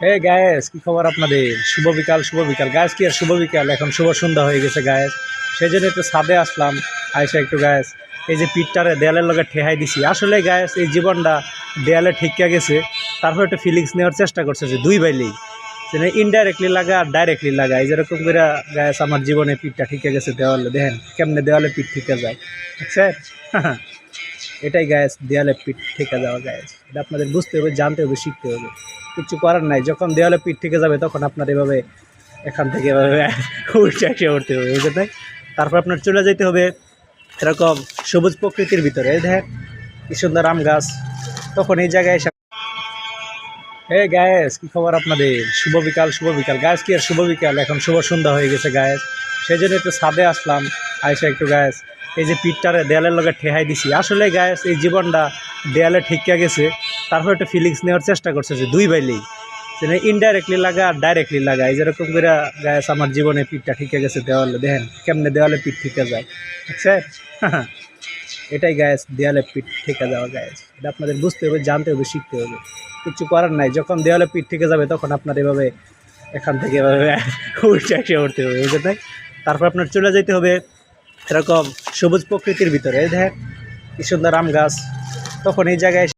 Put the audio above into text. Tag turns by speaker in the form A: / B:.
A: হে guys, কি খবর আপনাদের? শুভ বিকাল, শুভ বিকাল গায়েস। কি আর শুভ বিকাল, এখন শুভ সন্ধ্যা হয়ে গেছে গায়েস। সেই জন্য একটু ছাদে আসলাম, আইসা একটু গায়েস এই যে পিঠটারে দেয়ালের লগে ঠেহাই দিছি। আসলে গায়েস এই জীবনটা দেয়ালে ঠেকিয়া গেছে, তারপর একটু ফিলিংস নেওয়ার চেষ্টা করছে যে দুই বাইলেই যেন ইনডাইরেক্টলি লাগা আর ডাইরেক্টলি লাগা। এই যেরকম করে গায়েস আমার জীবনে পিঠটা ঠিকে গেছে দেওয়ালে। দেখেন কেমনে দেওয়ালে পিঠ ঠিকে যায়, দেখছেন? এটাই গায়েস, দেয়ালে পিঠ ঠেকে যাওয়া গায়েস। এটা আপনাদের বুঝতে হবে, জানতে হবে, শিখতে হবে। কিচ্ছু করার নাই, যখন দেওয়ালে পিঠ থেকে যাবে তখন আপনার এভাবে এখান থেকে এভাবে উঠে এসে উঠতে হবে, বুঝতে তাই। তারপর আপনার চলে যেতে হবে এরকম সবুজ প্রকৃতির ভিতরে। এই দেখেন কি সুন্দর আম গাছ। তখন এই জায়গায় এসে, হে গায়েস, কি খবর আপনাদের? শুভ বিকাল, শুভ বিকাল গায়েস। কি আর শুভ বিকাল, এখন শুভ সন্ধ্যা হয়ে গেছে গায়েস। সেই জন্য একটু ছাদে আসলাম, আইসা একটু গায়েস এই যে পিঠটারে দেয়ালের লগে ঠেহাই দিছি। আসলে গায়েস এই জীবনটা দেয়ালে ঠেকিয়া গেছে, তারপর একটু ফিলিংস নেওয়ার চেষ্টা করছে যে দুই বাইলেই যেন ইনডাইরেক্টলি লাগা আর ডাইরেক্টলি লাগা। এই যেরকম করে গায়েস আমার জীবনে পিঠটা ঠিকে গেছে দেওয়ালে। দেখেন কেমনে দেওয়ালে পিঠ ঠিকে যায়, দেখছেন? এটাই গায়েস, দেয়ালে পিঠ ঠেকে যাওয়া গায়েস। এটা আপনাদের বুঝতে হবে, জানতে হবে, শিখতে হবে। কিচ্ছু করার নাই, যখন দেওয়ালে পিঠ থেকে যাবে তখন আপনার এভাবে এখান থেকে এভাবে উঠে এসে উঠতে হবে, বুঝতে তাই। তারপর আপনার চলে যেতে হবে এরকম সবুজ প্রকৃতির ভিতরে। এই দেখেন কি সুন্দর আম গাছ। তখন এই জায়গায়